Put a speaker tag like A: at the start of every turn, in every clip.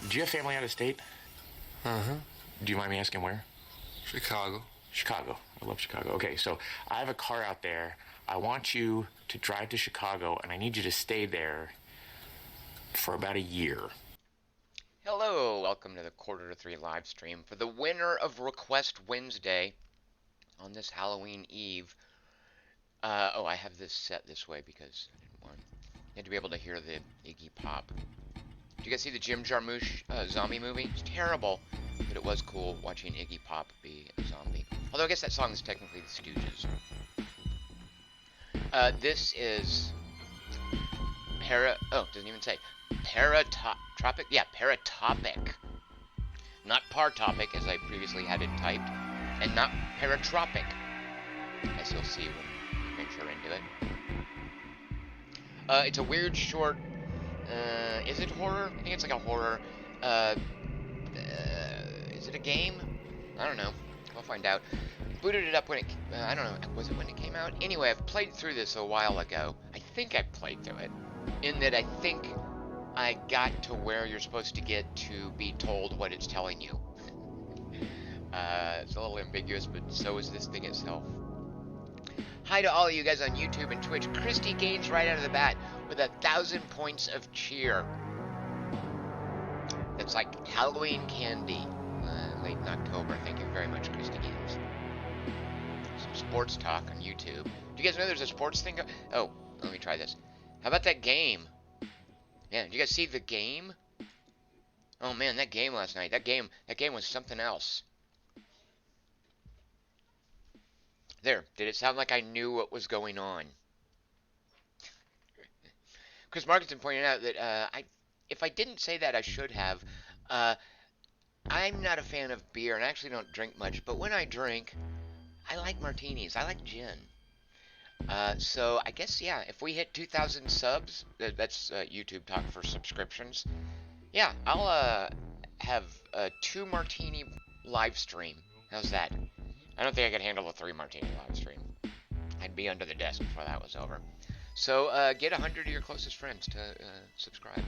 A: Do you have family out of state?
B: Uh-huh.
A: Do you mind me asking where?
B: Chicago.
A: Chicago. I love Chicago. Okay, so I have a car out there. I want you to drive to Chicago, and I need you to stay there for about a year.
C: Hello, welcome to the Quarter to 3 live stream for the winner of Request Wednesday on this Halloween Eve. I have this set this way because I didn't want you had to be able to hear the Iggy Pop. Did you guys see the Jim Jarmusch zombie movie? It's terrible, but it was cool watching Iggy Pop be a zombie. Although I guess that song is technically the Stooges. This is doesn't even say. Paratopic? Yeah, Paratopic. Not Partopic, as I previously had it typed, and not Paratropic, as you'll see when we venture into it. It's a weird short, is it horror? I think it's like a horror. Is it a game? I don't know. I'll find out. Booted it up when it, I don't know, was it when it came out? Anyway, I've played through this a while ago. I think I played through it, in that I think I got to where you're supposed to get to be told what it's telling you. It's a little ambiguous, but so is this thing itself. Hi to all of you guys on YouTube and Twitch. Christy gains right out of the bat with 1,000 points of cheer. That's like Halloween candy. Late in October. Thank you very much, Christy Gaines. Some sports talk on YouTube. Do you guys know there's a sports thing? Oh, let me try this. How about that game? Yeah, did you guys see the game? Oh man, that game last night. That game was something else. There, did it sound like I knew what was going on? Chris Markinson pointed out that if I didn't say that, I should have. I'm not a fan of beer, and I actually don't drink much, but when I drink, I like martinis. I like gin. So I guess, yeah, if we hit 2,000 subs, that's YouTube talk for subscriptions. Yeah, I'll have a 2 martini live stream. How's that? I don't think I could handle a 3 martini live stream. I'd be under the desk before that was over. So get 100 of your closest friends to subscribe.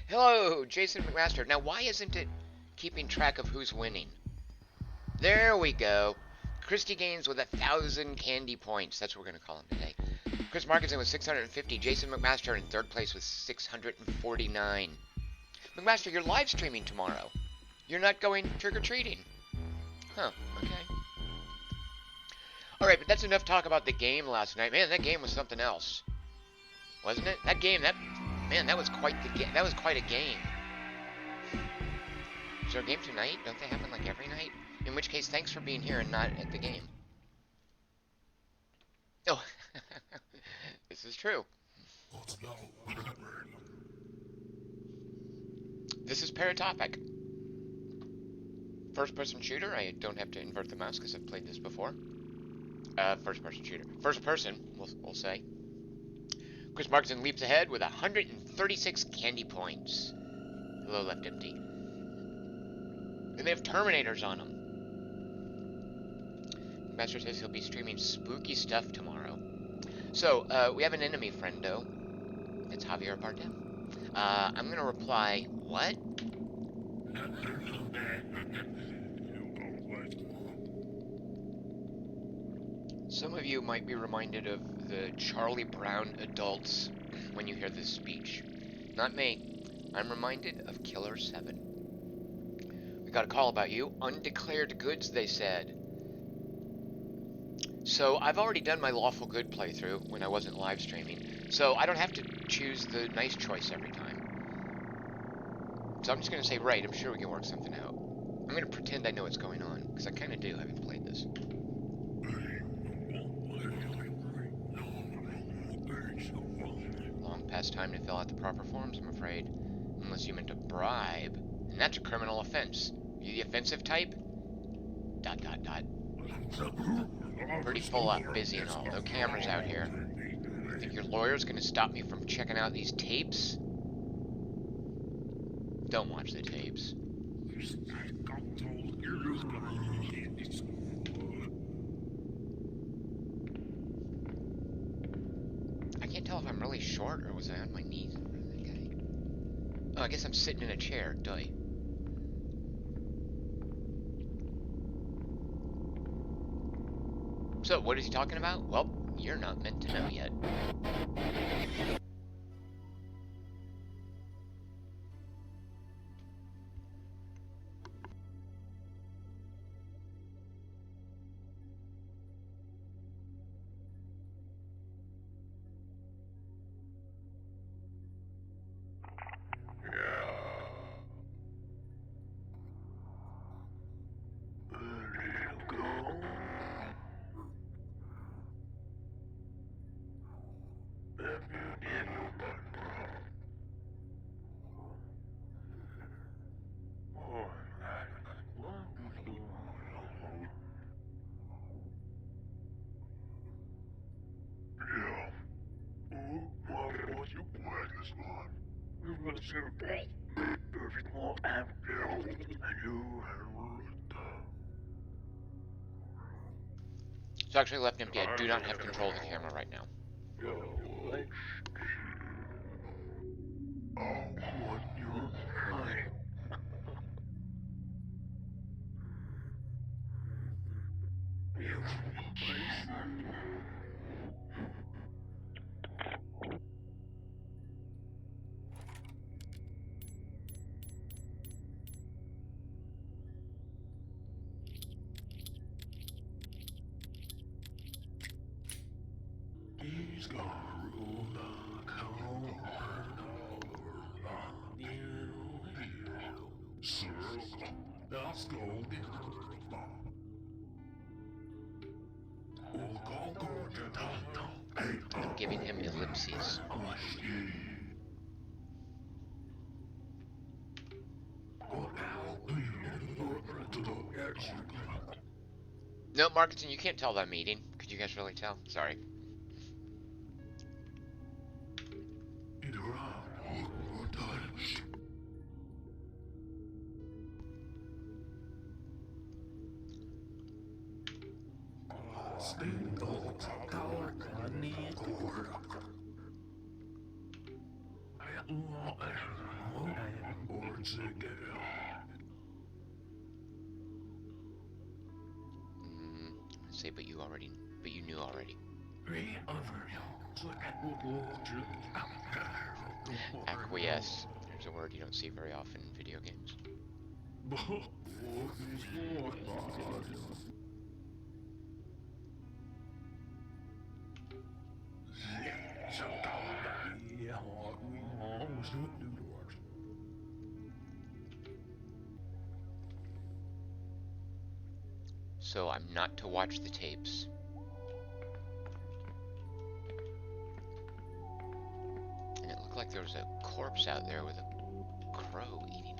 C: Hello, Jason McMaster. Now, why isn't it keeping track of who's winning? There we go. Christy Gaines with 1,000 candy points. That's what we're going to call him today. Chris Markinson with 650. Jason McMaster in 3rd place with 649. McMaster, you're live streaming tomorrow. You're not going trick-or-treating. Huh, okay. Alright, but that's enough talk about the game last night. Man, that game was something else. Wasn't it? That game, that was quite the game. That was quite a game. Is there a game tonight? Don't they happen like every night? In which case, thanks for being here and not at the game. Oh, this is true. This is Paratopic. First-person shooter. I don't have to invert the mouse because I've played this before. First-person shooter. First person, we'll say. Chris Markson leaps ahead with 136 candy points. Below left empty. And they have Terminators on them. Master says he'll be streaming spooky stuff tomorrow. So, we have an enemy friendo. It's Javier Bardem. I'm gonna reply, what? Some of you might be reminded of the Charlie Brown adults when you hear this speech. Not me. I'm reminded of Killer 7. We got a call about you. Undeclared goods, they said. So I've already done my lawful good playthrough when I wasn't live streaming, so I don't have to choose the nice choice every time. So I'm just going to say, right, I'm sure we can work something out. I'm going to pretend I know what's going on, because I kind of do, having played this. Long past time to fill out the proper forms, I'm afraid. Unless you meant a bribe. And that's a criminal offense. Are you the offensive type? ... Pretty full up, busy and all. No cameras out here. Think your lawyer's gonna stop me from checking out these tapes? Don't watch the tapes. I can't tell if I'm really short or was I on my knees in front of that guy. I guess I'm sitting in a chair. Duh. So, what is he talking about? Well, you're not meant to know yet. So actually left empty. I do not have control of the camera right now. I'm giving him ellipses. No, Markinson, you can't tell that I'm eating. Could you guys really tell? Sorry. Say, but you knew already. Acquiesce. There's a word you don't see very often in video games. So I'm not to watch the tapes. And it looked like there was a corpse out there with a crow eating it.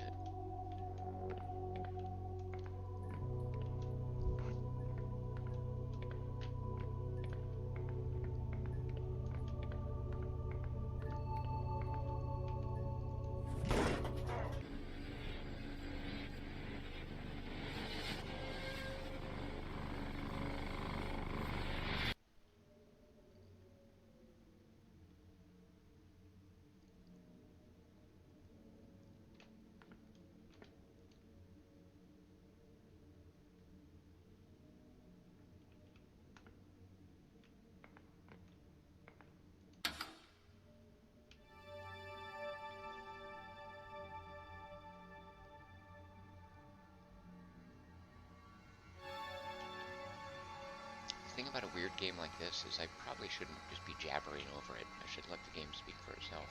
C: The thing about a weird game like this is I probably shouldn't just be jabbering over it. I should let the game speak for itself.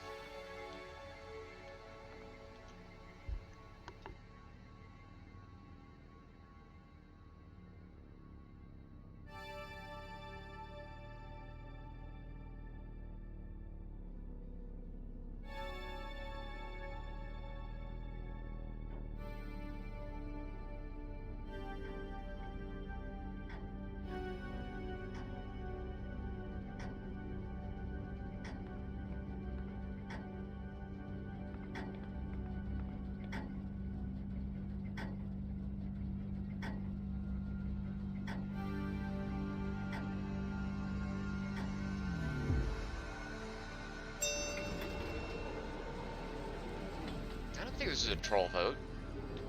C: don't think this is a troll vote.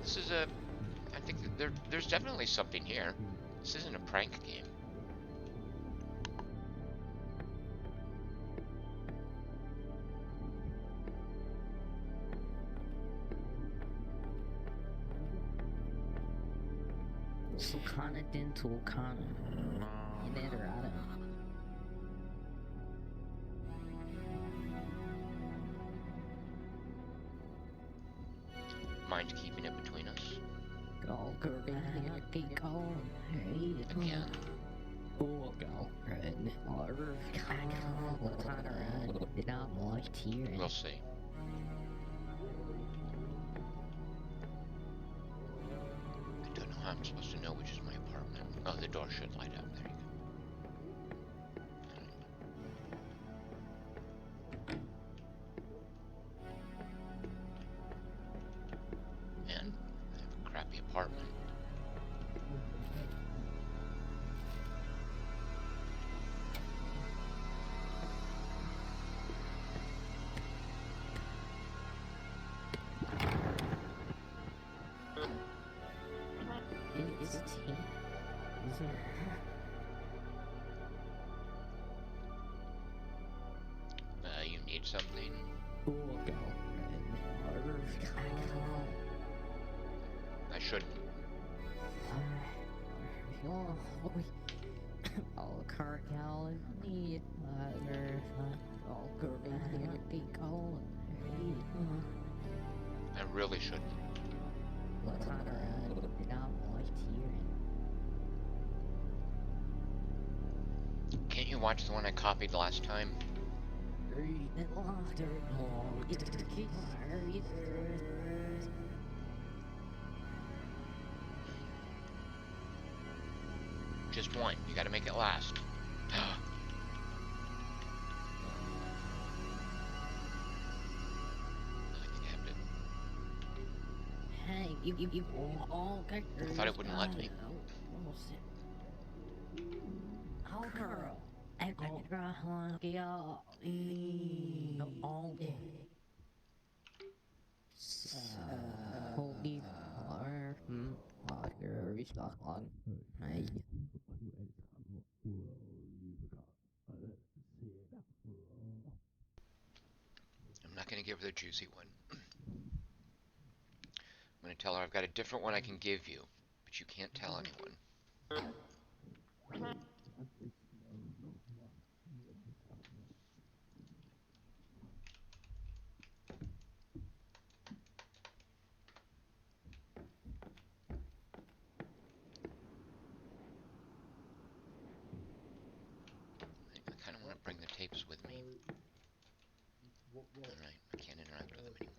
C: This is a... I think that there's definitely something here. This isn't a prank game.
D: Sulcana dental kana. Inerado.
C: Mind keeping it between us?
D: Again.
C: We'll see. I don't know how I'm supposed to know which is my apartment. Oh, the door should light up. There you go. Man, I have a crappy apartment. You need something? I shouldn't. I really shouldn't. Can't you watch the one I copied last time? Just one. You gotta make it last.
D: Hey, you all
C: I thought it wouldn't let me.
D: Oh, girl.
C: I'm not gonna give her the juicy one. I'm gonna tell her I've got a different one I can give you, but you can't tell anyone. I kind of want to bring the tapes with me. Alright, I can't interact with them anymore.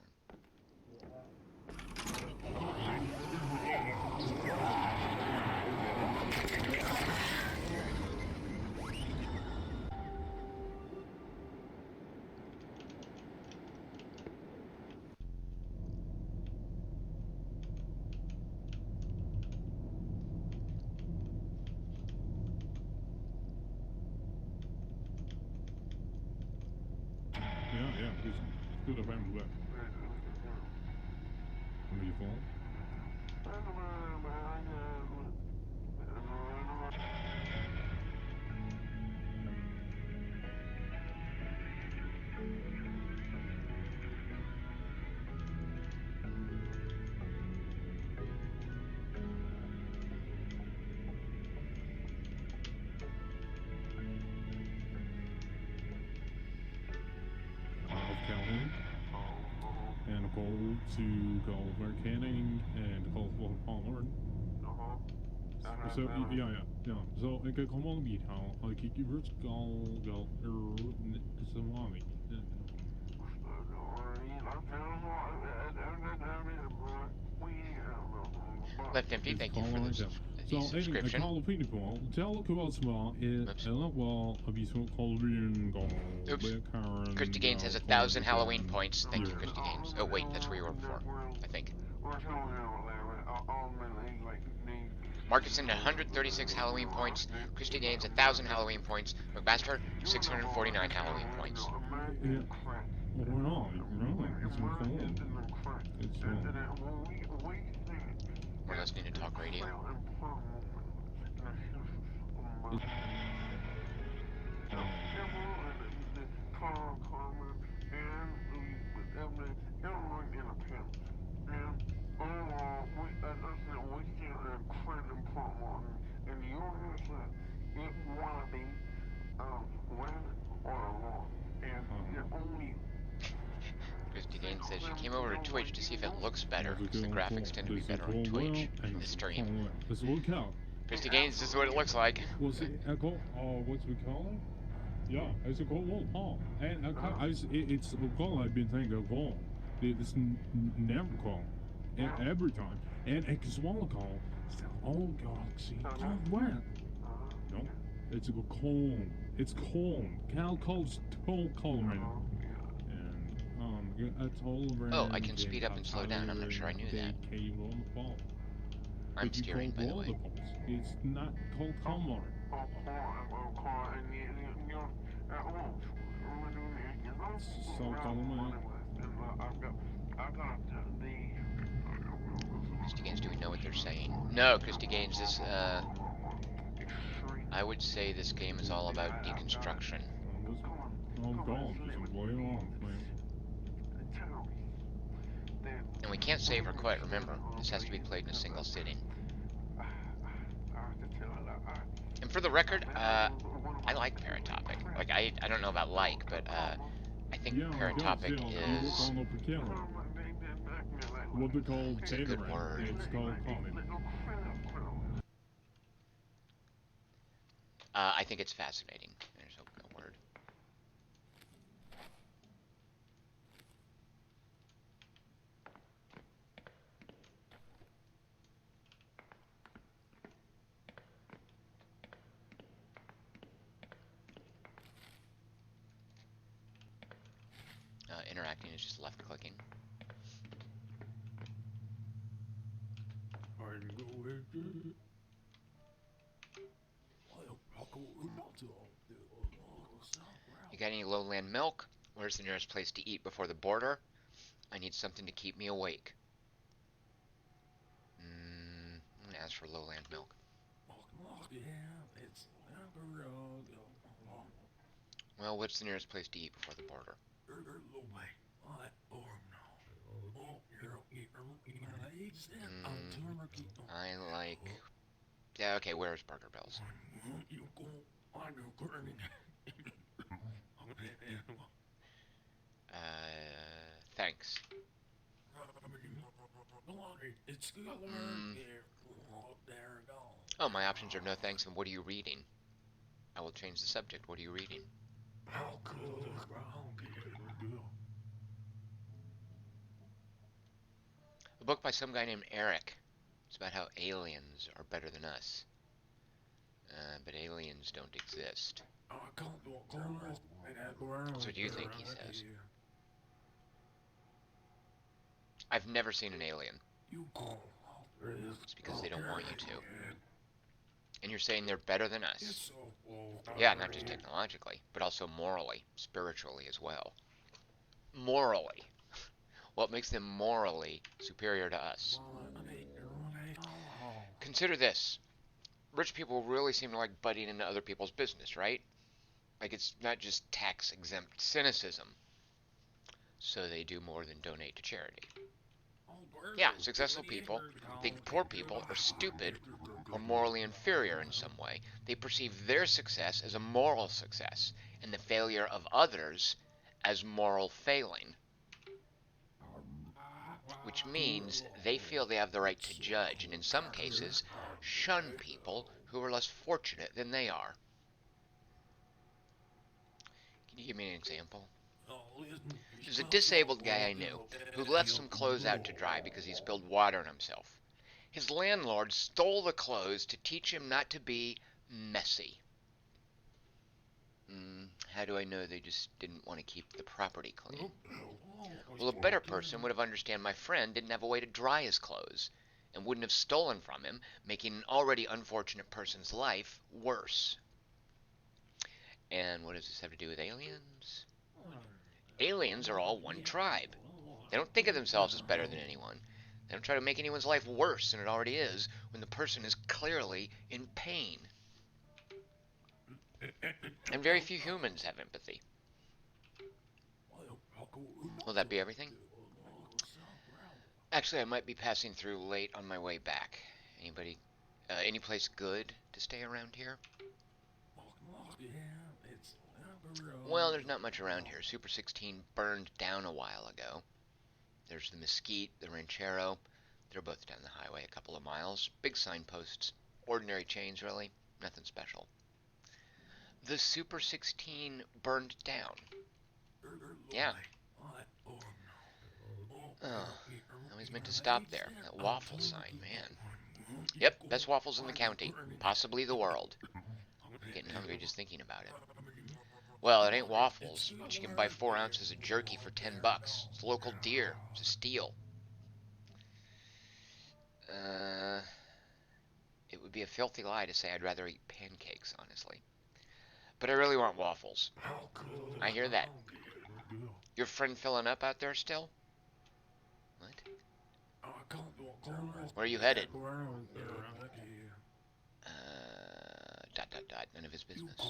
E: Ja, precies. Speel er bij me weg. In ieder geval. Calhoun. And a call to Gulliver Canning and a call for Palmer. So, ja. Zo, ik heb gewoon niet haal. Ik kijk even wel Samami.
C: Left Empty, thank you for this,
E: Zo, ik
C: subscription.
E: call op ieder geval. Tel ik wel smal is wel een beetje Halloween
C: Oops. Christy Gaines has 1,000 Halloween points. Thank you, Christy Gaines. Oh wait, that's where you were before, I think. Markinson 136 Halloween points. Christy Gaines 1,000 Halloween points. McMaster 649 Halloween points.
E: Ja, waarom? It's my phone. It's
C: We're listening to talk radio. Christy Gaines says she came over to Twitch to see if it looks better, because the graphics tend to be better on Twitch in the stream.
E: Let's look out.
C: Christy Gaines, this is what it looks like.
E: Was it echo? What's we call it? Yeah, it's a cold wall. And it's a call I've been thinking of all. It's never call. And every time. And it's one call. Oh, galaxy. When? No, it's a cold. It's cold. Cal calls cold coloring. And that's all around.
C: Oh, I can speed up and slow down. I'm not sure I knew that. I'm steering, by the way.
E: It's not cold color. So
C: Christy Gaines, do we know what they're saying? No, Christy Gaines, this, I would say this game is all about deconstruction. And we can't save or quit, remember. This has to be played in a single sitting. And for the record, I like Paratopic. Like, I don't know about like, but, I think Paratopic is...
E: What they call
C: It's a good word.
E: It's called comic.
C: I think it's fascinating. There's a word. Interacting is just left clicking. You got any lowland milk? Where's the nearest place to eat before the border? I need something to keep me awake. I'm gonna ask for lowland milk. Well, what's the nearest place to eat before the border? I like... Yeah, okay, where's Burger Bells? Thanks. Oh, my options are no thanks and what are you reading? I will change the subject. What are you reading? A book by some guy named Eric. It's about how aliens are better than us. But aliens don't exist. That's what you think, he says. I've never seen an alien. It's because they don't want you to. And you're saying they're better than us. Yeah, not just technologically, but also morally, spiritually as well. Morally. What makes them morally superior to us? Consider this. Rich people really seem to like butting into other people's business, right? Like it's not just tax-exempt cynicism. So they do more than donate to charity. Yeah, successful people think poor people are stupid or morally inferior in some way. They perceive their success as a moral success and the failure of others as moral failing. Which means they feel they have the right to judge and in some cases shun people who are less fortunate than they are. Can you give me an example? There's a disabled guy I knew who left some clothes out to dry because he spilled water on himself. His landlord stole the clothes to teach him not to be messy. How do I know they just didn't want to keep the property clean? Well, a better person would have understood my friend didn't have a way to dry his clothes and wouldn't have stolen from him, making an already unfortunate person's life worse. And what does this have to do with aliens? Aliens are all one tribe. They don't think of themselves as better than anyone. They don't try to make anyone's life worse than it already is when the person is clearly in pain. And very few humans have empathy. Will that be everything? Actually, I might be passing through late on my way back. Anybody, any place good to stay around here? Well, there's not much around here. Super 16 burned down a while ago. There's the Mesquite, the Ranchero. They're both down the highway a couple of miles. Big signposts. Ordinary chains, really. Nothing special. The Super 16 burned down. Yeah. Oh, I was meant to stop there. That waffle sign, man. Yep, best waffles in the county. Possibly the world. I'm getting hungry just thinking about it. Well, it ain't waffles, but you can buy 4 ounces of jerky for $10. It's local deer. It's a steal. It would be a filthy lie to say I'd rather eat pancakes, honestly. But I really want waffles. I hear that. Your friend filling up out there still? What? Where are you headed? None of his business.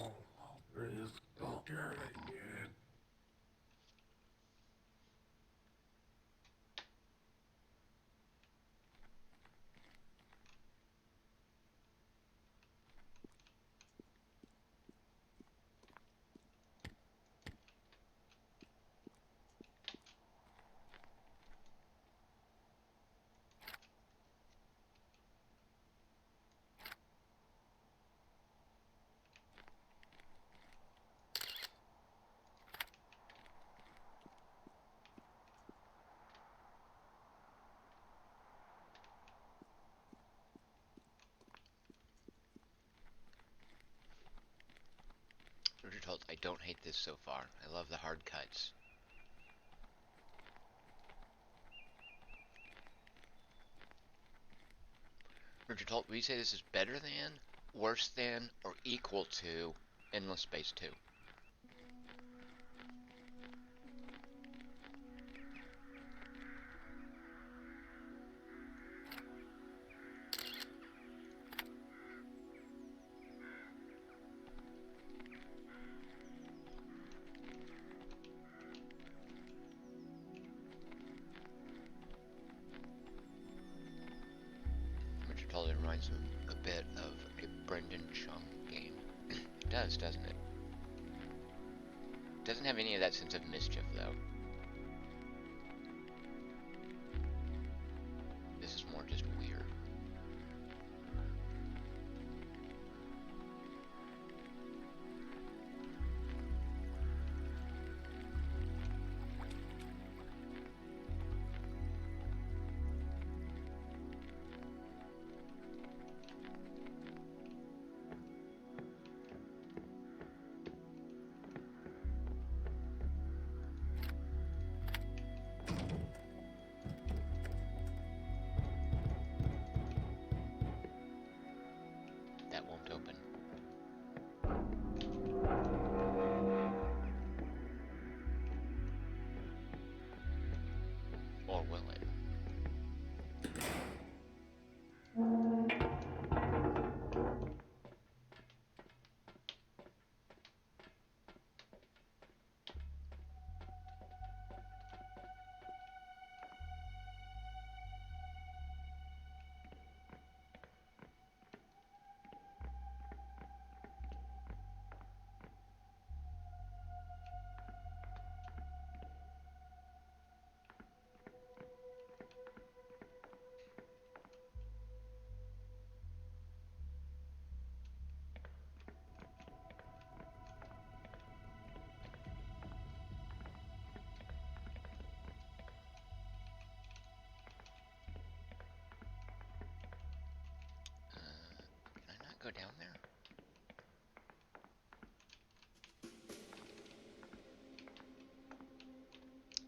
C: I don't hate this so far. I love the hard cuts. Richard Holt, would you say this is better than, worse than, or equal to Endless Space 2? It reminds me a bit of a Brendan Chung game. It does, doesn't it? Doesn't have any of that sense of mischief, though. This is more just weird. That won't open. Or will it? Can I not go down there?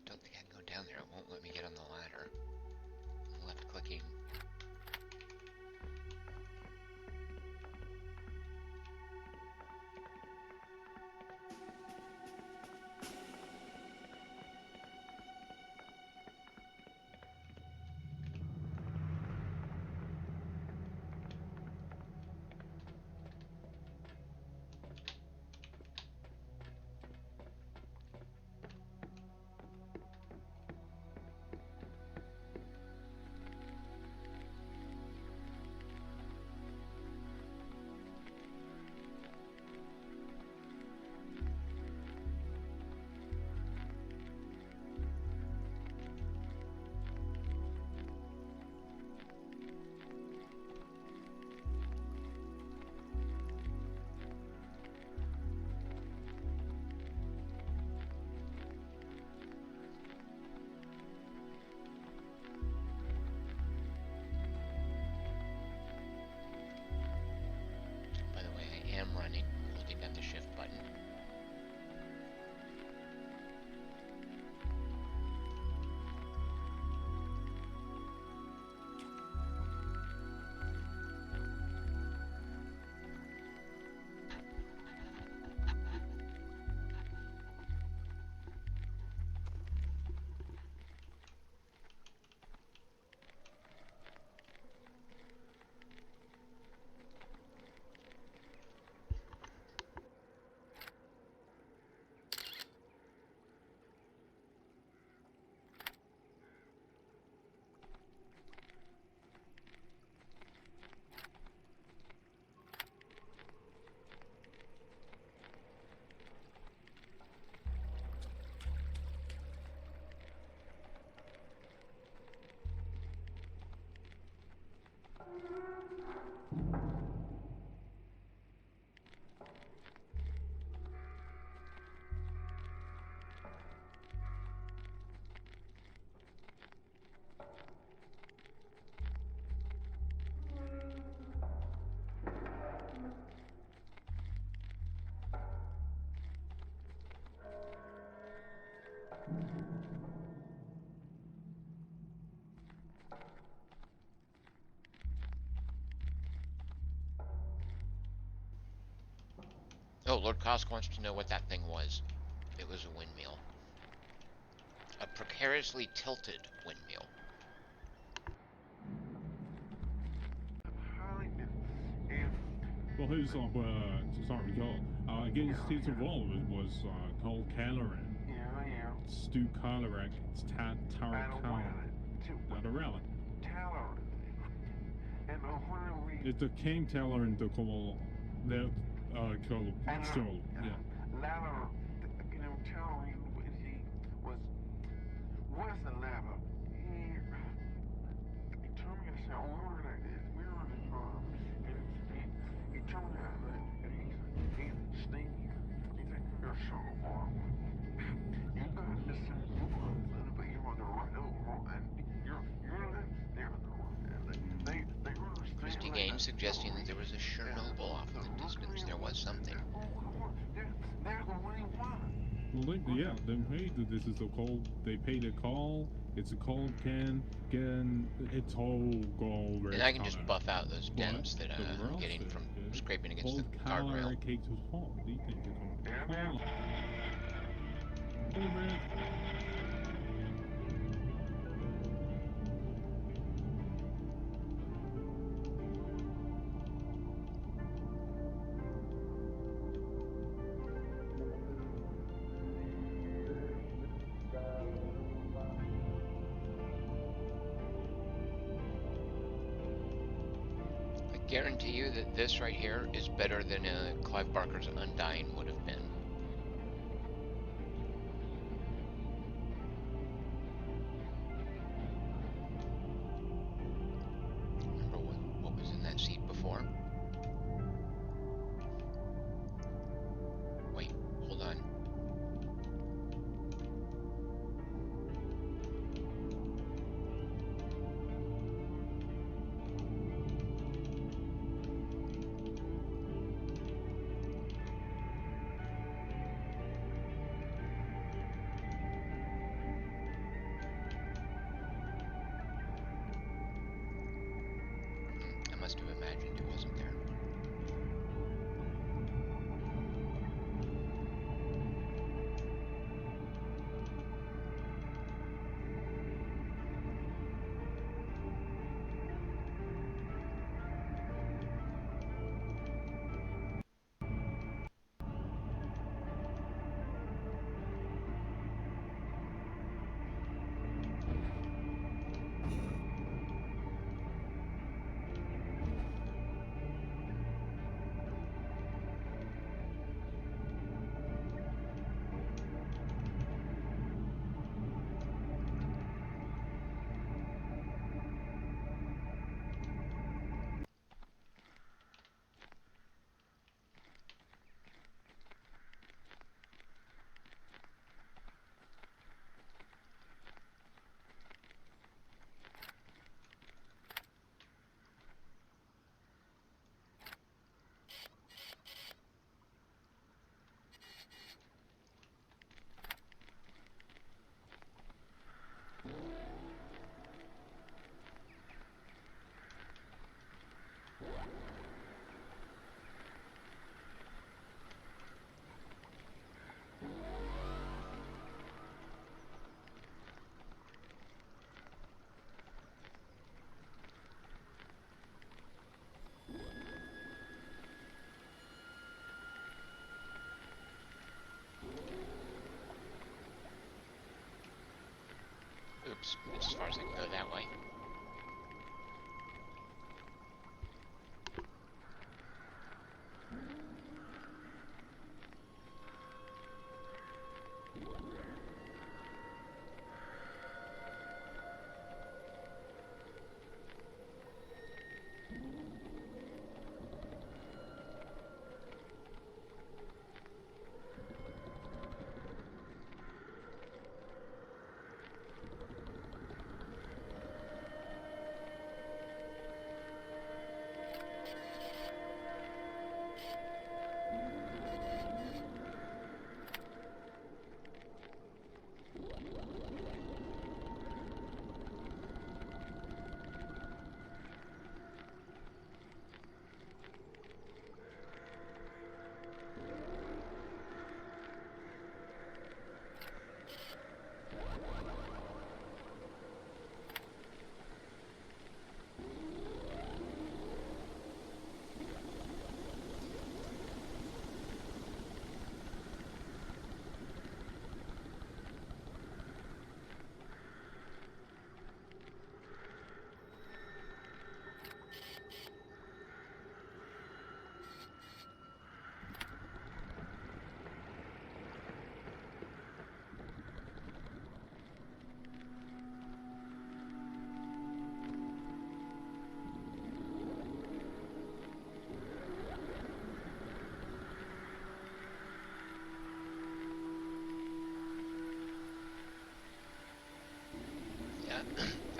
C: Don't think I can go down there. It won't let me get on the ladder. I'm left clicking. Lord Kosk wants to know what that thing was. It was a windmill. A precariously tilted windmill.
E: Well, his sorry, y'all. Against his involvement was called Caloran. Stu Calorak, it's Tarakal. Tadarella. It's the King Talaran to call that so yeah.
F: What's the letter? He told me to say a word like this. We were on the farm, and he told me that, and he's stinky. He said, you're so horrible. You guys listen, but you're on the right, you're they're on the right. They understand.
C: Christy Gaines suggesting that there was a Chernobyl off in the distance. There was something.
F: They're the way one.
E: Well, they paid. This is a call. They paid a call. It's a call can. It's all gold.
C: And I can just buff out those dents that I'm getting from scraping against the guardrail. I guarantee you that this right here is better than Clive Barker's Undying would have been. Remember what was in that seat before? Wait, hold on. I must have imagined it wasn't there. Oops, it's as far as I can go that way.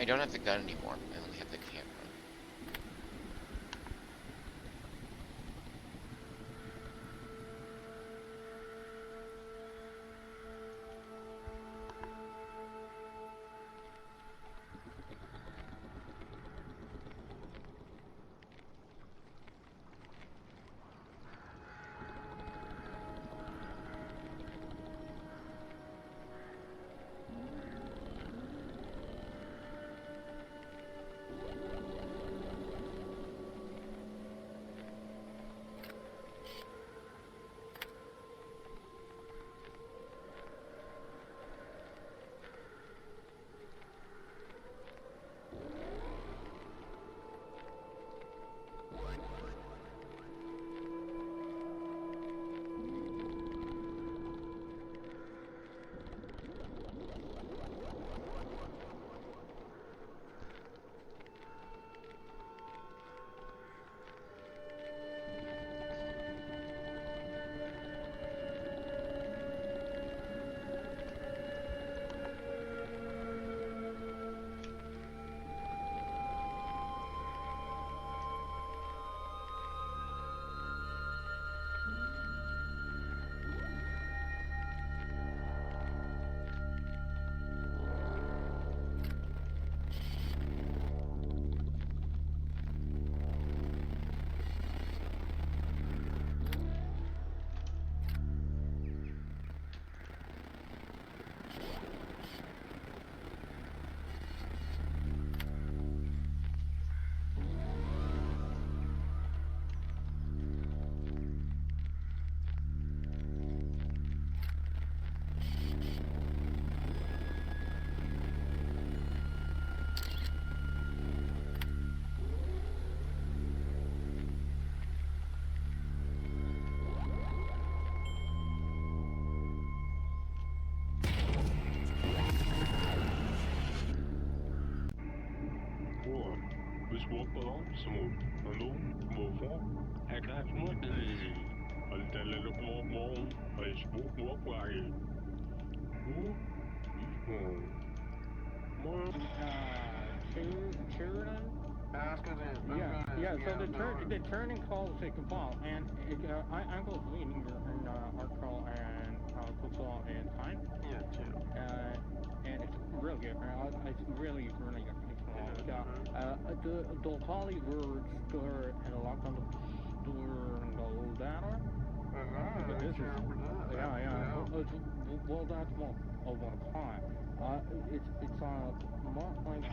C: don't have the gun anymore. I only have the camera.
F: Smooth. Hallo, mevrouw. Ik laat moeten zien. Al tellen op morgen. Hij is ook nog waaien. Hoe?
G: Sheridan?
F: Yeah,
G: So the turning calls take a fall, and I'm going to lead in Artcrawl and Cooksaw and Time.
F: Yeah, too.
G: And it's real good. It's really good. The Holly words door and lock on the door and go down. But this is, well, that's more of what a pie. It's more like.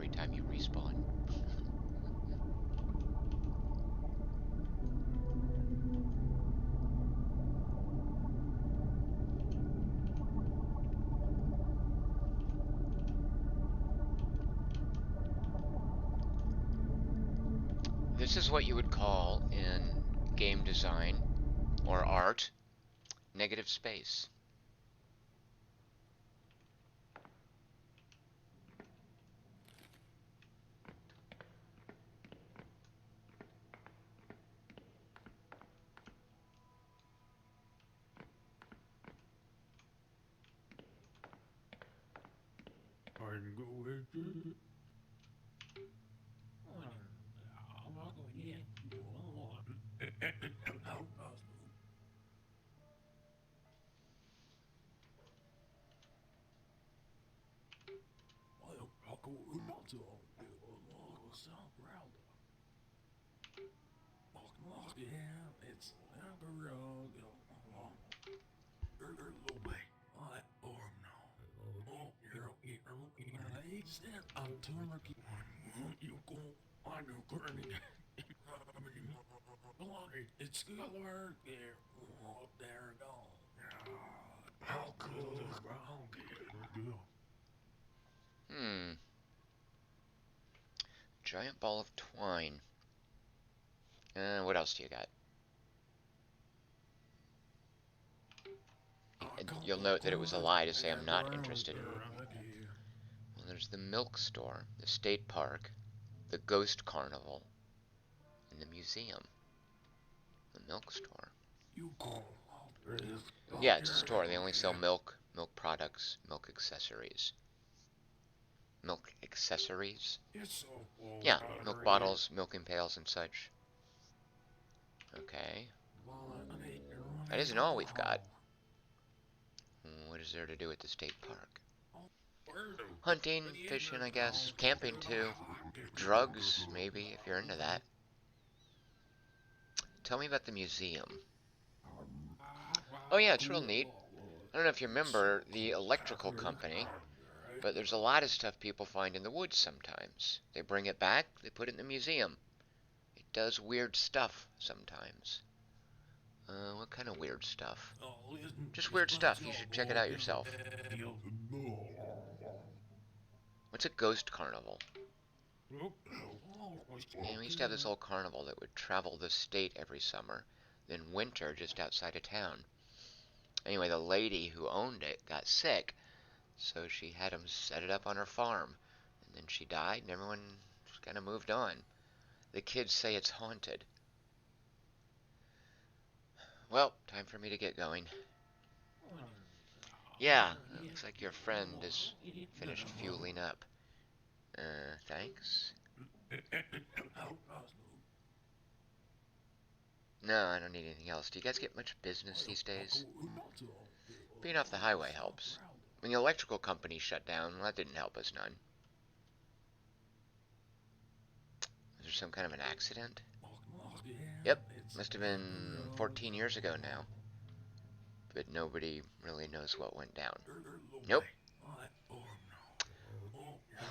C: every time you respawn. This is what you would call in game design or art negative space.
F: I can go with you. I'm not going to get you I'll go not to South Round. Yeah, it's not a road. Little way. I or no. Oh, you're I'm turning you go on your gurney. It's good work there. Oh, there it go. How cool is brown?
C: Giant ball of twine. What else do you got? And you'll note that it was a lie to say I'm not interested. Well, there's the milk store, the state park, the ghost carnival, and the museum. The milk store. Yeah, it's a store. They only sell milk, milk products, milk accessories. Milk accessories? Yeah, milk bottles, milking pails, and such. Okay. That isn't all we've got. What is there to do at the state park? Hunting, fishing, I guess. Camping, too. Drugs, maybe, if you're into that. Tell me about the museum. Oh yeah, it's real neat. I don't know if you remember the electrical company, but there's a lot of stuff people find in the woods sometimes. They bring it back, they put it in the museum. It does weird stuff sometimes. What kind of weird stuff? Just weird stuff. You should check it out yourself. What's a ghost carnival? Yeah, we used to have this old carnival that would travel the state every summer, then winter just outside of town. Anyway, the lady who owned it got sick, so she had him set it up on her farm. And then she died, and everyone just kind of moved on. The kids say it's haunted. Well, time for me to get going. Yeah, it looks like your friend is finished fueling up. Thanks. No, I don't need anything else. Do you guys get much business these days? Being off the highway helps. When the electrical company shut down, well, that didn't help us none. Was there some kind of an accident? Yep, must have been 14 years ago now. But nobody really knows what went down. Nope.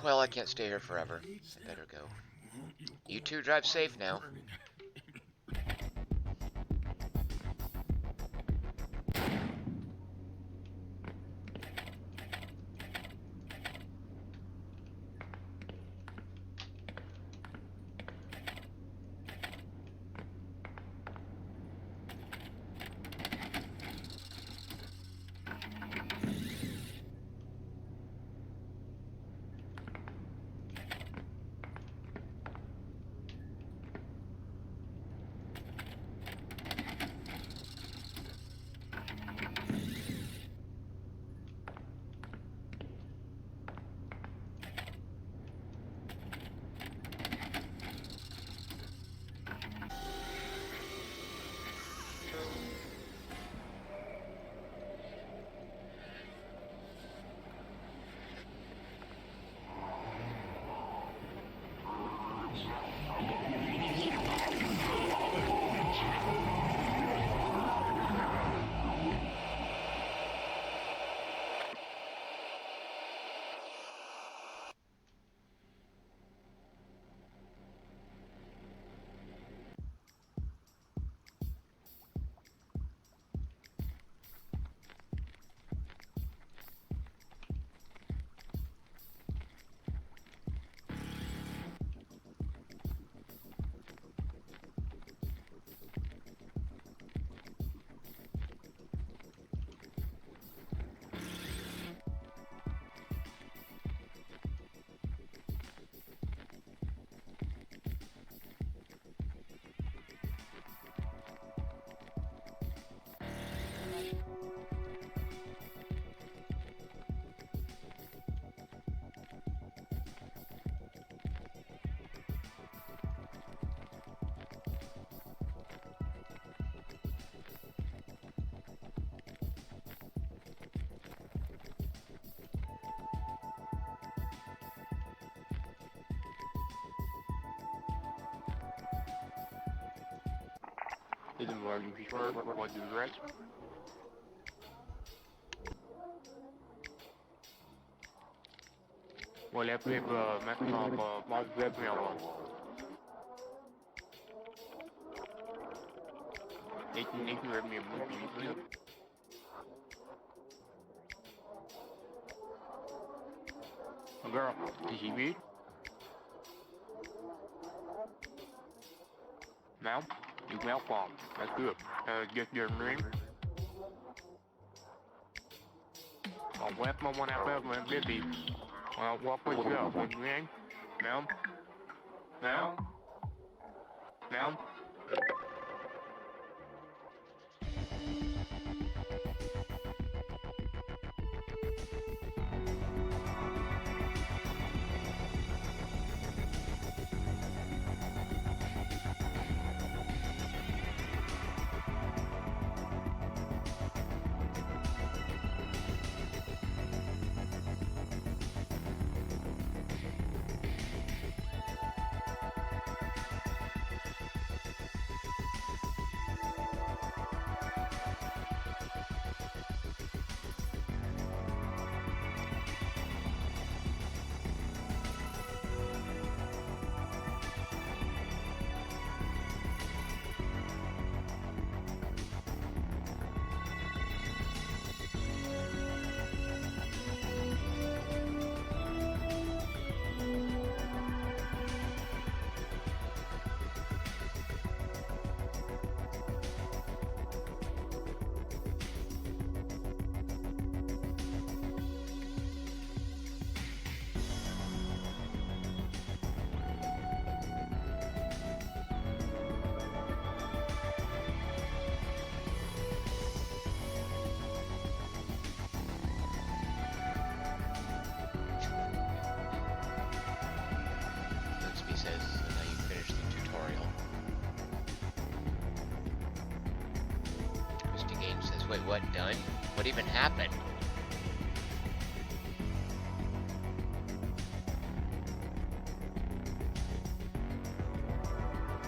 C: Well, I can't stay here forever. I better go. You two drive safe now.
B: Is emergency service what you rest? Well, let's make maximum most webmail on. 18 webmail would be girl, did she read? Ma'am, you malformed. That's good. Just your name. I'll web my one out of my busy. I'll walk with you up. What's your name? Ma'am? Ma'am? Ma'am?
C: Linsby says, so now you finished the tutorial. Christy Gaines says, wait, what, done? What even happened?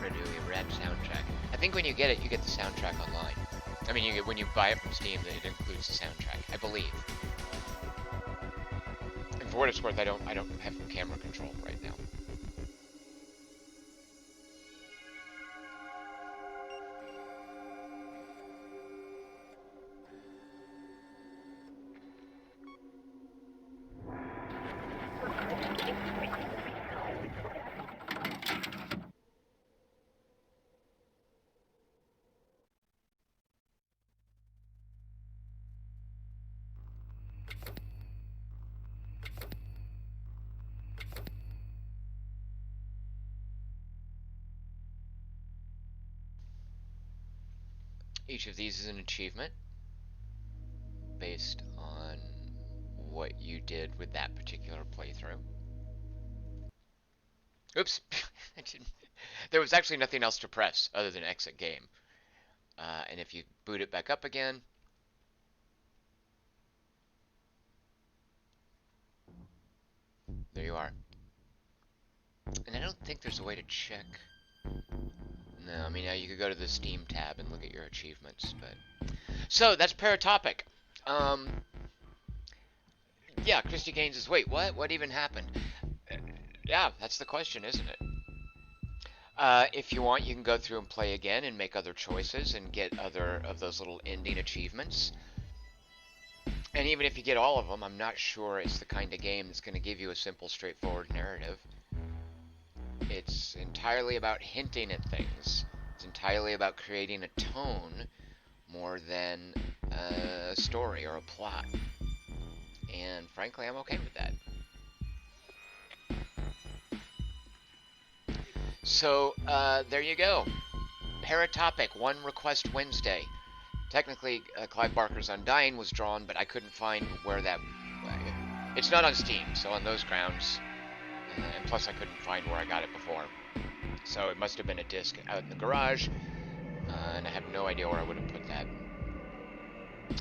C: Renew your rap soundtrack. I think when you get it, you get the soundtrack online. I mean, when you buy it from Steam, that it includes the soundtrack, I believe. And for what it's worth, I don't have camera control right now. Each of these is an achievement based on what you did with that particular playthrough. Oops, I didn't. There was actually nothing else to press other than exit game. And if you boot it back up again, there you are. And I don't think there's a way to check. No, I mean, you could go to the Steam tab and look at your achievements, but... So, that's Paratopic. Yeah, Christy Gaines is, wait, what? What even happened? Yeah, that's the question, isn't it? If you want, you can go through and play again and make other choices and get other of those little ending achievements. And even if you get all of them, I'm not sure it's the kind of game that's going to give you a simple, straightforward narrative. It's entirely about hinting at things. It's entirely about creating a tone more than a story or a plot. And frankly, I'm okay with that. So, there you go. Paratopic, One Request Wednesday. Technically, Clive Barker's Undying was drawn, but I couldn't find where that... It's not on Steam, so on those grounds... and plus I couldn't find where I got it before. So it must have been a disc out in the garage, and I have no idea where I would have put that.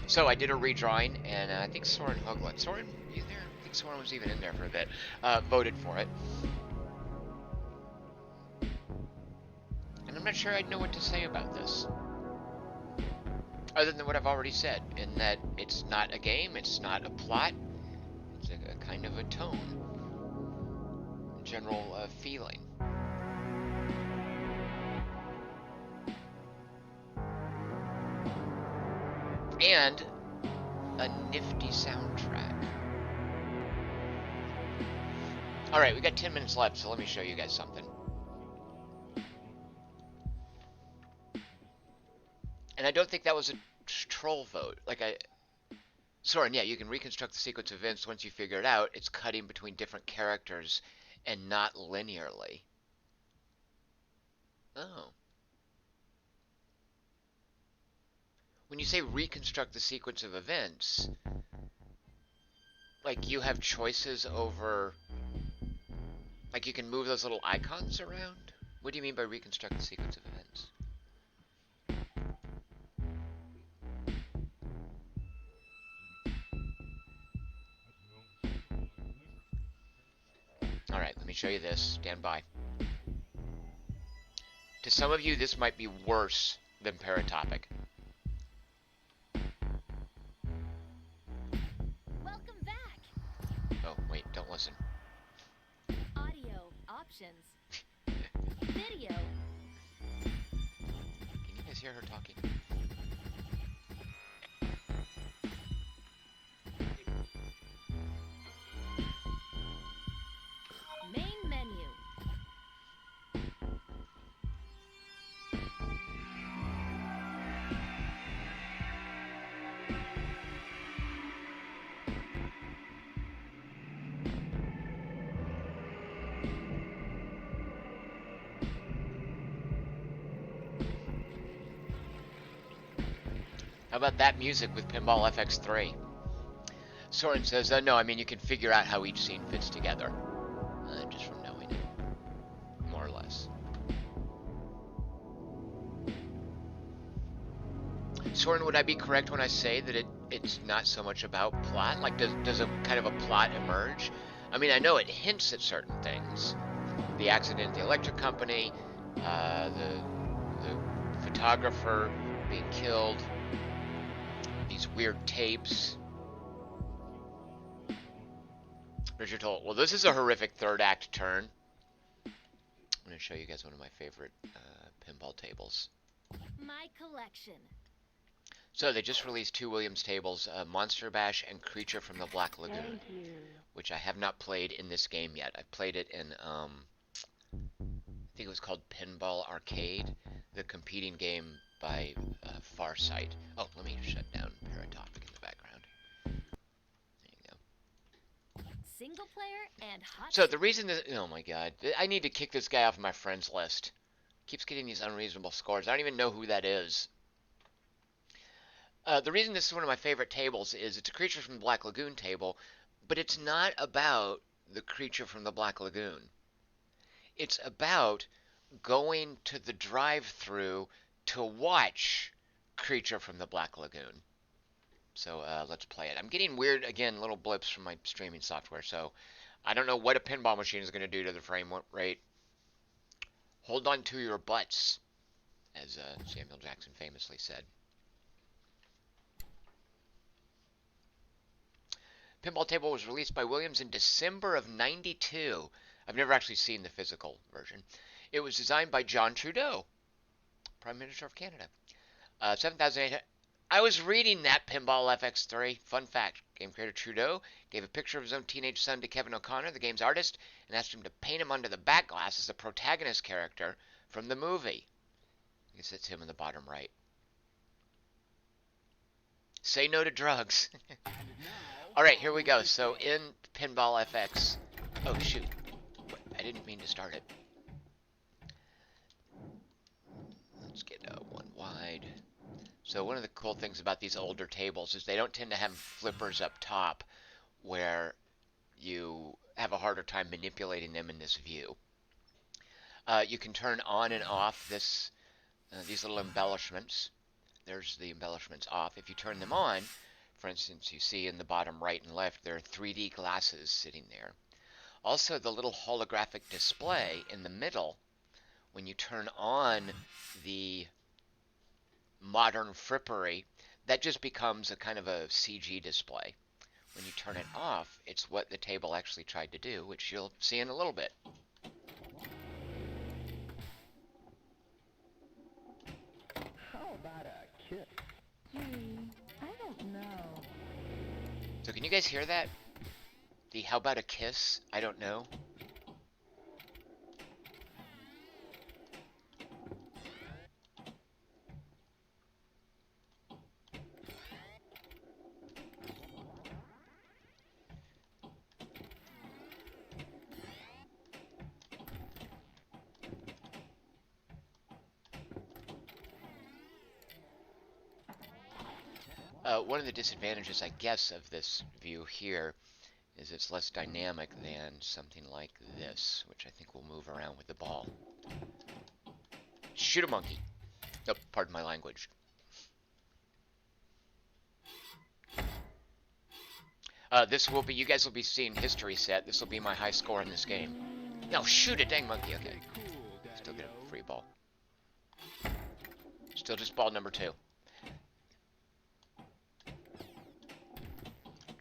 C: So I did a redrawing, and I think Soren Hoagland... Soren, you there? I think Soren was even in there for a bit. Voted for it. And I'm not sure I'd know what to say about this. other than what I've already said, in that it's not a game, it's not a plot, it's a kind of a tone, general feeling. And a nifty soundtrack. Alright, we got 10 minutes left, so let me show you guys something. And I don't think that was a troll vote. Soren, yeah, you can reconstruct the sequence of events once you figure it out. It's cutting between different characters and not linearly. Oh. When you say reconstruct the sequence of events, like you have choices over, like you can move those little icons around? What do you mean by reconstruct the sequence of events? Alright, let me show you this. Stand by. To some of you, this might be worse than Paratopic.
H: Welcome back.
C: Oh, wait, don't listen.
H: Audio options. Video.
C: Can you guys hear her talking?
H: Main menu.
C: How about that music with Pinball FX3? Soren says, no, I mean you can figure out how each scene fits together. Just from knowing it. More or less. Soren, would I be correct when I say that it's not so much about plot? Like, does a kind of a plot emerge? I mean, I know it hints at certain things. The accident at the electric company, the photographer being killed, these weird tapes. Richard told, well, this is a horrific third act turn. I'm going to show you guys one of my favorite pinball tables.
H: My collection.
C: So they just released two Williams tables, Monster Bash and Creature from the Black Lagoon, which I have not played in this game yet. I've played it in, I think it was called Pinball Arcade, the competing game by Farsight. Oh, let me shut down Paratopic in the background. There you go.
H: Single player and hot.
C: So the reason that, oh my god, I need to kick this guy off my friends list. Keeps getting these unreasonable scores. I don't even know who that is. The reason this is one of my favorite tables is it's a Creature from the Black Lagoon table, but it's not about the Creature from the Black Lagoon. It's about going to the drive-thru to watch Creature from the Black Lagoon. So let's play it. I'm getting weird, again, little blips from my streaming software, so I don't know what a pinball machine is going to do to the frame rate. Hold on to your butts, as Samuel Jackson famously said. Pinball Table was released by Williams in December of '92. I've never actually seen the physical version. It was designed by John Trudeau, Prime Minister of Canada. 7,800. I was reading that Pinball FX3. Fun fact, game creator Trudeau gave a picture of his own teenage son to Kevin O'Connor, the game's artist, and asked him to paint him onto the back glass as the protagonist character from the movie. I guess it's him in the bottom right. Say no to drugs. Alright, here we go. So in Pinball FX... Oh, shoot. I didn't mean to start it. Let's get one wide. So one of the cool things about these older tables is they don't tend to have flippers up top where you have a harder time manipulating them in this view. You can turn on and off these little embellishments. There's the embellishments off. If you turn them on, for instance, you see in the bottom right and left, there are 3D glasses sitting there. Also, the little holographic display in the middle, when you turn on the modern frippery, that just becomes a kind of a CG display. When you turn it off, it's what the table actually tried to do, which you'll see in a little bit.
D: How about a kiss? I don't know.
C: So can you guys hear that? The how about a kiss? I don't know. One of the disadvantages, I guess, of this view here is it's less dynamic than something like this, which I think will move around with the ball. Shoot a monkey. Oh, pardon my language. This will be, you guys will be seeing history set. This will be my high score in this game. No, shoot a dang monkey. Okay. Still get a free ball. Still just ball number 2.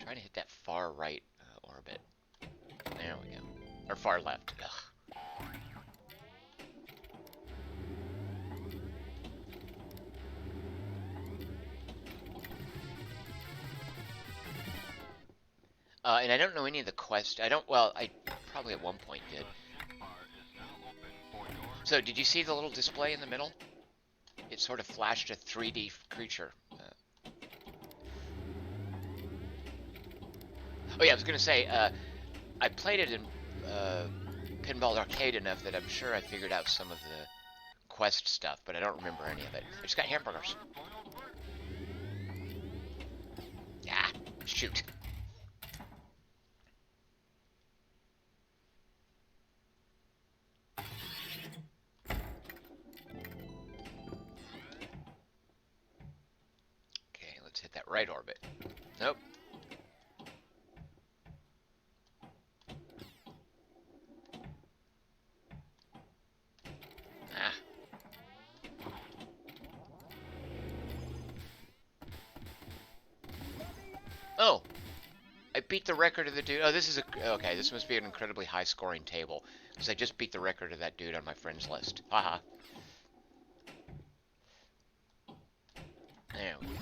C: Trying to hit that far right orbit. There we go. Or far left. Ugh. And I don't know any of the quests. Well, I probably at one point did. So, did you see the little display in the middle? It sort of flashed a 3D creature. Oh yeah, I was gonna say, I played it in Pinball Arcade enough that I'm sure I figured out some of the quest stuff, but I don't remember any of it. I just got hamburgers. Ah, shoot. Okay, let's hit that right orbit. Nope. Oh, I beat the record of the dude. Oh, this is okay. This must be an incredibly high-scoring table because I just beat the record of that dude on my friends list. Haha. There we go.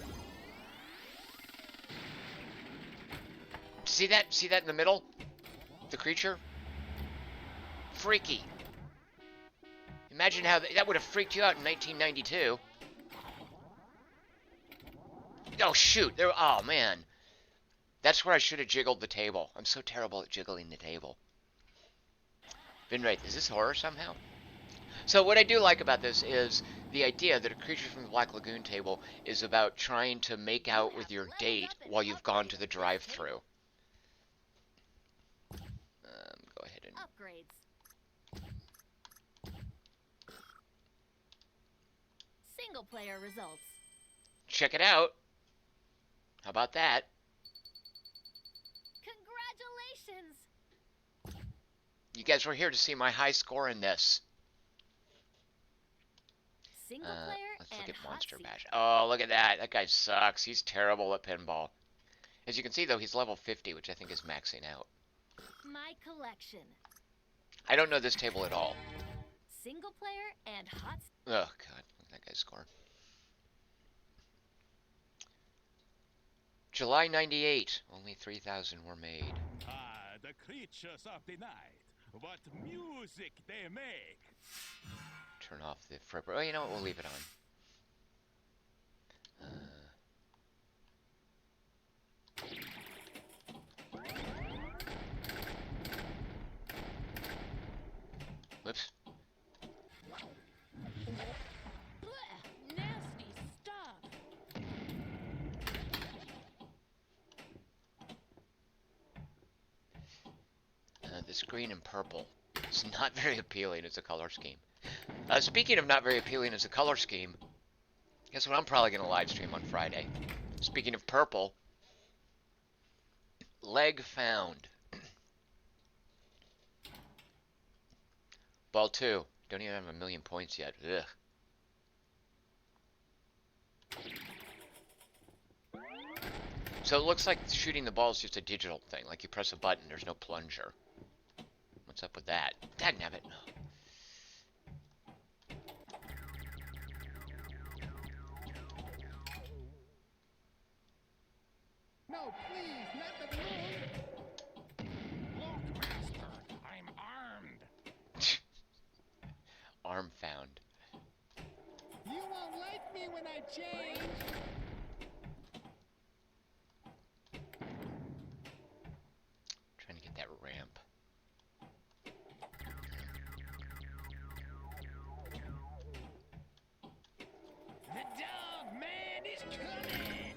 C: See that? See that in the middle? The creature? Freaky. Imagine how that would have freaked you out in 1992. Oh shoot! There. Oh man. That's where I should have jiggled the table. I'm so terrible at jiggling the table. Binrate, is this horror somehow? So what I do like about this is the idea that a creature from the Black Lagoon table is about trying to make out with your date while you've gone to the drive-thru. Go ahead and...
H: Upgrades. Single player results.
C: Check it out. How about that?
H: Congratulations!
C: You guys were here to see my high score in this.
H: Single player
C: Let's
H: and
C: look at
H: hot
C: Monster
H: seat.
C: Bash. Oh, look at that. That guy sucks. He's terrible at pinball. As you can see, though, he's level 50, which I think is maxing out.
H: My collection.
C: I don't know this table at all.
H: Single player and hot seat.
C: Oh, God. Look at that guy's score. July 98. Only 3,000 were made.
I: Ah, the creatures of the night. What music they make.
C: Turn off the fripper. Oh, you know what? We'll leave it on. Whoops.
H: Nasty stuff.
C: This green and purple. It's not very appealing as a color scheme. Speaking of not very appealing as a color scheme, guess what I'm probably going to live stream on Friday? Speaking of purple, leg found. Ball 2. Don't even have a million points yet. Ugh. So it looks like shooting the ball is just a digital thing. Like you press a button, there's no plunger. What's up with that? Dagnabbit.
J: No, please, not the moon.
I: Look, Master, I'm armed.
C: Arm found.
J: You won't like me when I change.
C: Trying to get that ramp.
J: The dog man is coming.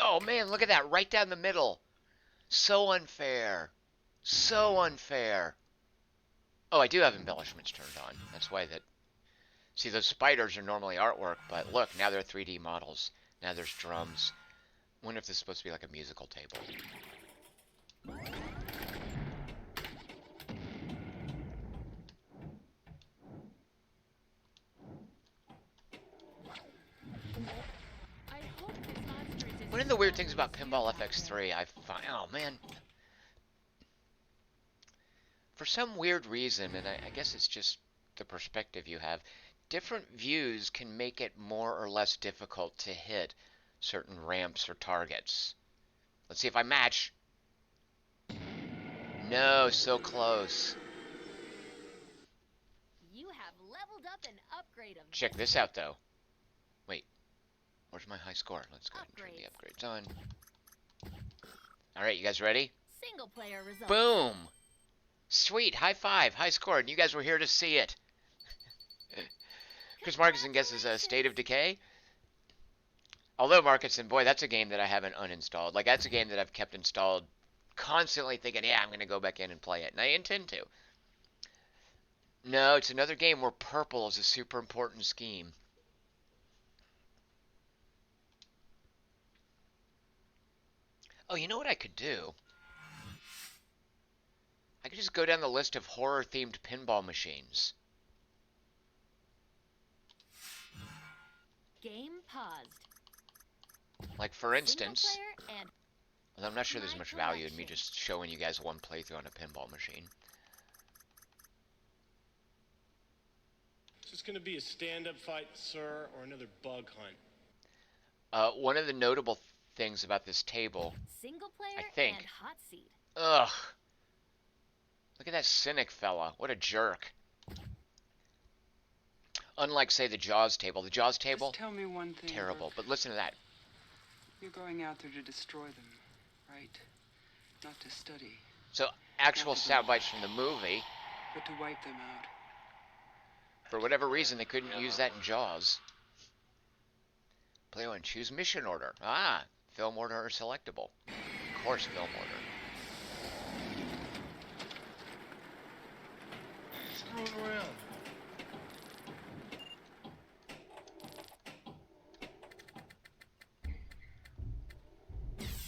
C: Oh man, look at that, right down the middle. So unfair. So unfair. Oh, I do have embellishments turned on. That's why that... See, those spiders are normally artwork, but look, now they're 3D models. Now there's drums. I wonder if this is supposed to be like a musical table.
H: I hope this monster is
C: One of the weird things about Pinball FX3, I find... Oh, man. For some weird reason, and I guess it's just the perspective you have, different views can make it more or less difficult to hit certain ramps or targets. Let's see if I match. No, so close.
H: You have leveled up an upgrade of
C: Check this out, though. Wait, where's my high score? Let's go ahead and turn the upgrades on. Alright, you guys ready?
H: single player results.
C: Boom! Sweet, high five, high score, and you guys were here to see it. Chris Markinson guesses a State of Decay. Although, Markinson, boy, that's a game that I haven't uninstalled. Like, that's a game that I've kept installed, constantly thinking, yeah, I'm going to go back in and play it. And I intend to. No, it's another game where purple is a super important scheme. Oh, you know what I could do? I could just go down the list of horror-themed pinball machines.
H: Game paused.
C: Like, for instance,
H: Single player and
C: although I'm not sure there's
H: my
C: much value in me
H: collection.
C: just showing you guys one playthrough on a pinball machine.
K: Is this going to be a stand-up fight, sir, or another bug hunt?
C: One of the notable things about this table,
H: single player
C: I think.
H: and hot seat.
C: Ugh. Look at that cynic fella. What a jerk. Unlike, say, the Jaws table. The Jaws table,
L: Just tell me one thing.
C: terrible.
L: Burke.
C: But listen to that.
L: You're going out there to destroy them, right? Not to study,
C: So, actual sound bites from the movie.
L: but to wipe them out.
C: For whatever reason, they couldn't use that in Jaws. Play one. Choose mission order. Ah, film order or selectable. Of course, film order.
K: Screw around.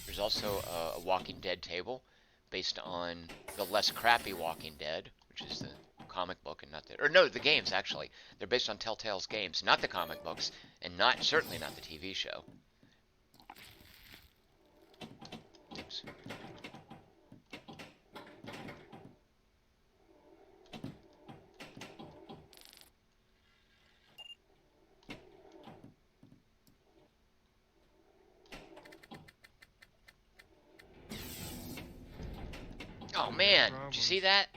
C: There's also a Walking Dead table based on the less crappy Walking Dead, which is the comic book and not the... Or no, the games, actually. They're based on Telltale's games, not the comic books, and certainly not the TV show. Oops. Oh man, did you see that?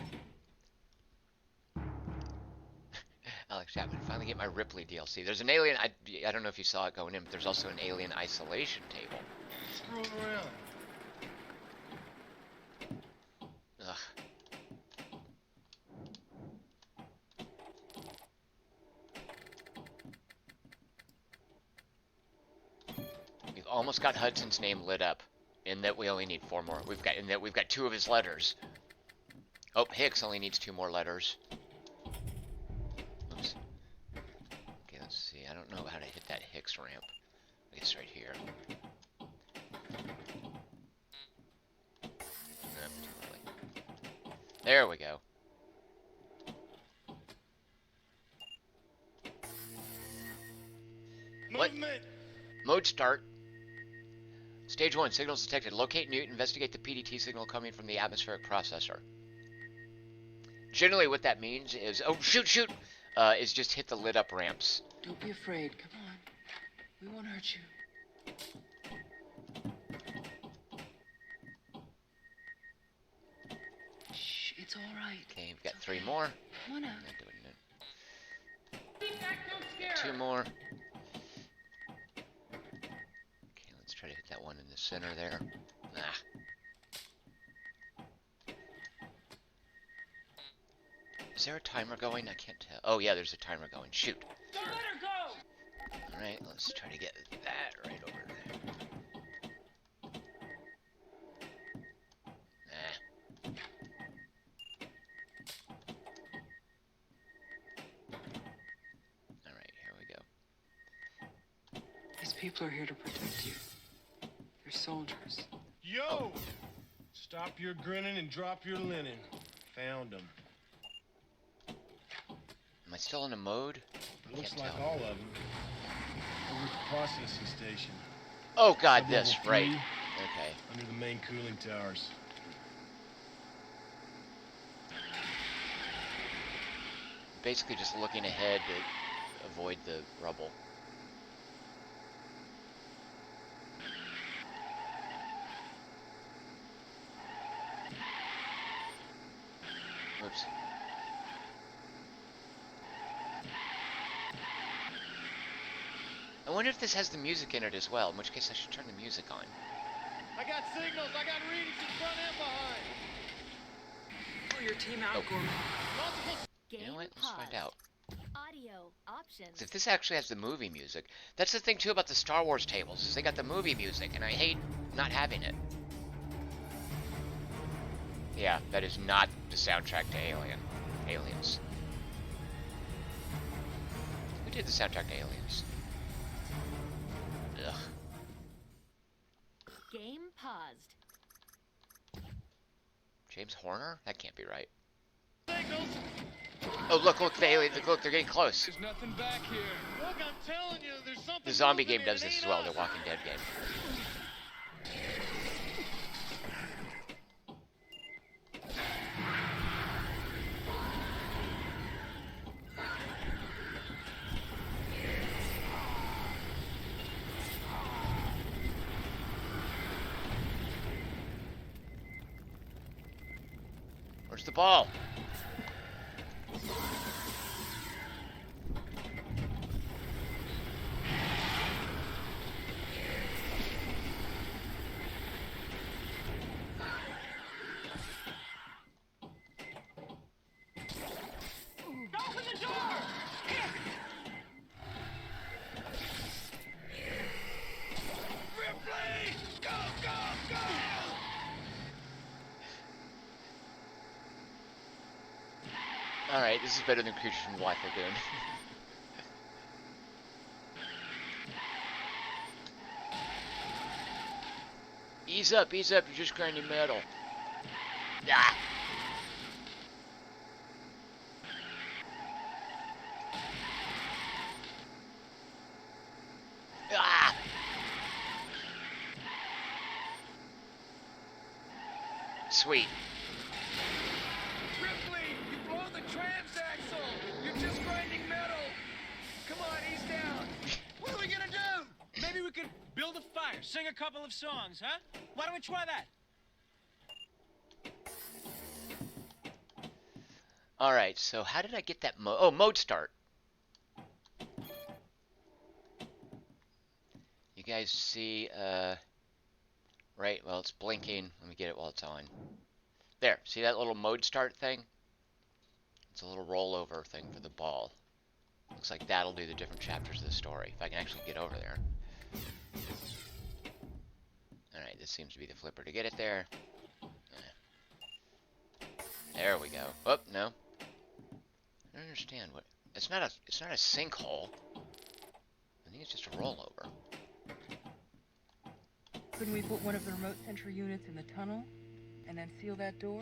C: Alex Chapman, finally get my Ripley DLC. There's an Alien, I don't know if you saw it going in, but there's also an Alien Isolation table.
K: Screw around.
C: Ugh. We've almost got Hudson's name lit up, in that we only need 4 more. We've got 2 of his letters. Oh, Hicks only needs 2 more letters. Oops. Okay, let's see. I don't know how to hit that Hicks ramp. It's right here. Nope, too early. There we go. What?
K: Movement!
C: Mode start. Stage 1, signals detected. Locate Newt, investigate the PDT signal coming from the atmospheric processor. Generally what that means is, oh, shoot, is just hit the lit up ramps.
L: Don't be afraid. Come on. We won't hurt you. Shh, it's all right.
C: Okay, we've got 3 more.
L: Come on out.
C: Not doing it. 2 more. Okay, let's try to hit that one in the center there. Ah. Is there a timer going? I can't tell. Oh yeah, there's a timer going. Shoot.
J: Don't let her go!
C: Alright, let's try to get that right over there. Nah. Alright, here we go.
L: These people are here to protect you. They're soldiers.
K: Yo! Stop your grinning and drop your linen. Found them.
C: Am I still in a mode?
K: Looks
C: Can't
K: like
C: tell.
K: all of them. Over at the processing station.
C: Oh god,
K: Sub-level
C: this, right.
K: 3,
C: Okay.
K: Under the main cooling towers.
C: Basically just looking ahead to avoid the rubble. Oops. I wonder if this has the music in it as well, in which case I should turn the music on.
J: I got signals. I got readings in front and behind.
L: Pull your team out,
C: Oh.
L: Gorman.
C: You know what? Let's find out.
H: Audio options.
C: If this actually has the movie music, that's the thing too about the Star Wars tables, is they got the movie music, and I hate not having it. Yeah, that is not the soundtrack to Aliens. Who did the soundtrack to Aliens? Ugh.
H: Game paused.
C: James Horner? That can't be right.
J: Signals.
C: Oh, look, the aliens, look, they're getting close.
J: There's nothing back here. Look, I'm telling you, there's something.
C: The zombie
J: moving
C: game
J: here.
C: does
J: It
C: this
J: ain't
C: as well, the
J: us.
C: Walking Dead game. Where's the ball?
J: Open the door! Ripley! Go, go, go!
C: Alright, this is better than Creatures from the Black Lagoon. Ease up, you're just grinding metal. Ah! Ah! Sweet.
J: Ripley, you blow the transaxle! You're just grinding metal! Come on, ease down! What are we gonna do?
M: Maybe we could build a fire, sing a couple of songs, huh? Why don't we try that?
C: Alright, so how did I get that mode? Oh, mode start. You guys see, right, well, it's blinking. Let me get it while it's on. There, see that little mode start thing? It's a little rollover thing for the ball. Looks like that'll do the different chapters of the story, if I can actually get over there. Alright, this seems to be the flipper to get it there. There we go. Oh, no. I don't understand what... It's not a sinkhole. I think it's just a rollover.
L: Couldn't we put one of the remote sentry units in the tunnel and then seal that door?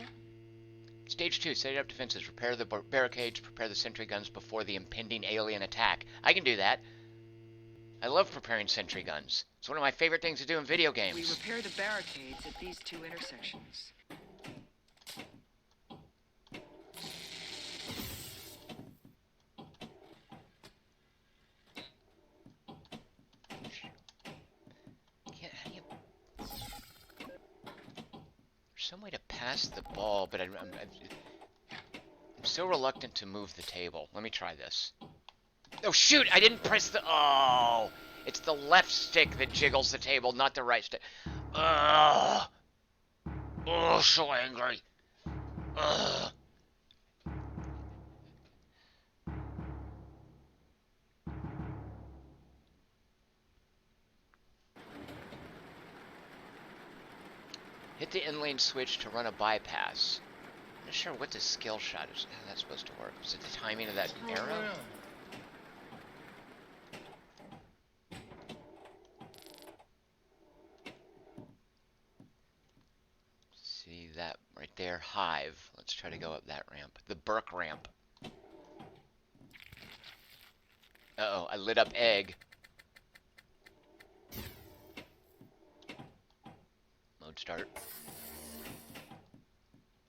C: Stage 2, set up defenses. Repair the barricades, prepare the sentry guns before the impending alien attack. I can do that. I love preparing sentry guns. It's one of my favorite things to do in video
L: We
C: games.
L: repair the barricades at these two intersections.
C: How do you... There's some way to pass the ball, but I'm so reluctant to move the table. Let me try this. Oh, shoot! I didn't press the... Oh! It's the left stick that jiggles the table, not the right stick. Ugh! Oh, so angry. Ugh! Hit the inlane switch to run a bypass. I'm not sure what the skill shot is. How that's supposed to work. Is it the timing of that arrow? See that right there? Hive. Let's try to go up that ramp. The Burke ramp. Uh-oh, I lit up egg. Mode start.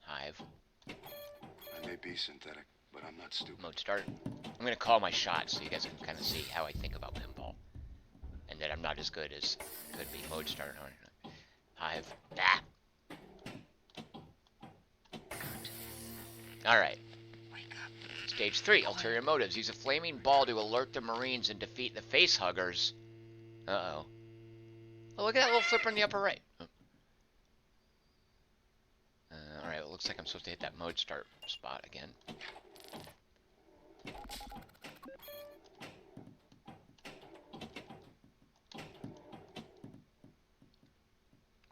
C: Hive.
F: I may be synthetic, but I'm not stupid.
C: Mode start. I'm gonna call my shot so you guys can kind of see how I think about pinball. And that I'm not as good as could be. Mode start. Hive. Ah! Alright. Stage 3, ulterior motives. Use a flaming ball to alert the Marines and defeat the facehuggers. Uh-oh. Oh, look at that little flipper in the upper right. Alright, it looks like I'm supposed to hit that mode start spot again.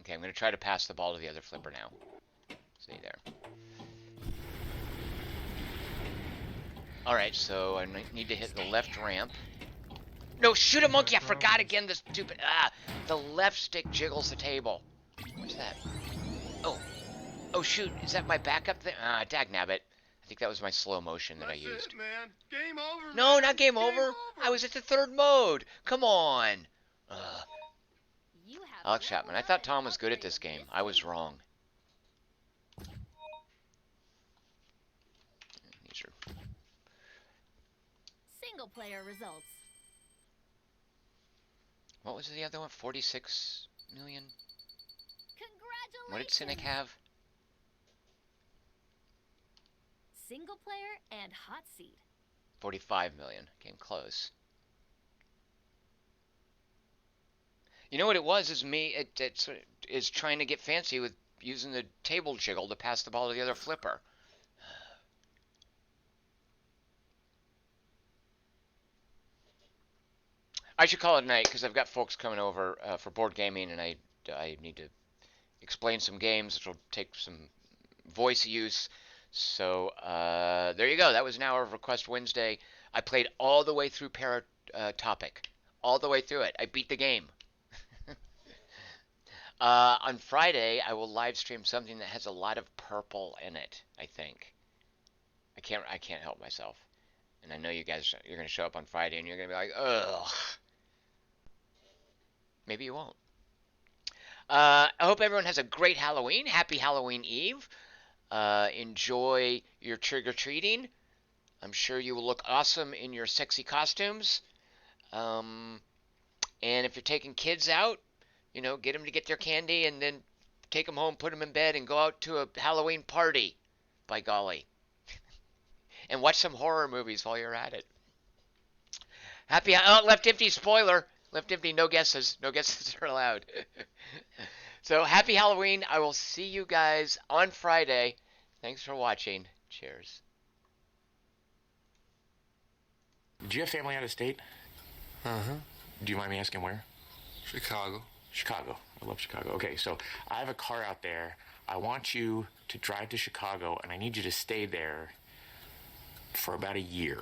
C: Okay, I'm going to try to pass the ball to the other flipper now. See there. Alright, so I need to hit the left ramp. No, shoot a monkey! I forgot again the stupid... Ah! The left stick jiggles the table. Where's that? Oh. Oh, shoot. Is that my backup thing? Ah, dagnabbit. I think that was my slow motion that I used.
F: That's it, man. Game over.
C: No,
F: man.
C: not game over. I was at the third mode. Come on. Alex Chapman. I thought Tom was good at this game. I was wrong. These are...
H: Single player results.
C: What was the other one? 46 million?
H: Congratulations!
C: What did Cynic have?
H: Single player and hot seat.
C: 45 million. Came close. You know what it was? Is me. It's trying to get fancy with using the table jiggle to pass the ball to the other flipper. I should call it a night because I've got folks coming over for board gaming, and I need to explain some games, which will take some voice use. So there you go. That was an hour of Request Wednesday. I played all the way through Paratopic. All the way through it. I beat the game. On Friday, I will live stream something that has a lot of purple in it, I think. I can't help myself. And I know you guys, you're going to show up on Friday and you're going to be like, ugh. Maybe you won't. I hope everyone has a great Halloween. Happy Halloween Eve. Enjoy your trick-or-treating. I'm sure you will look awesome in your sexy costumes. And if you're taking kids out, you know, get them to get their candy and then take them home, put them in bed, and go out to a Halloween party, by golly. And watch some horror movies while you're at it. Left empty, spoiler. Left empty, no guesses. No guesses are allowed. So, happy Halloween. I will see you guys on Friday. Thanks for watching. Cheers.
A: Do you have family out of state?
F: Uh-huh.
A: Do you mind me asking where?
F: Chicago.
A: Chicago. I love Chicago. Okay, so I have a car out there. I want you to drive to Chicago, and I need you to stay there for about a year.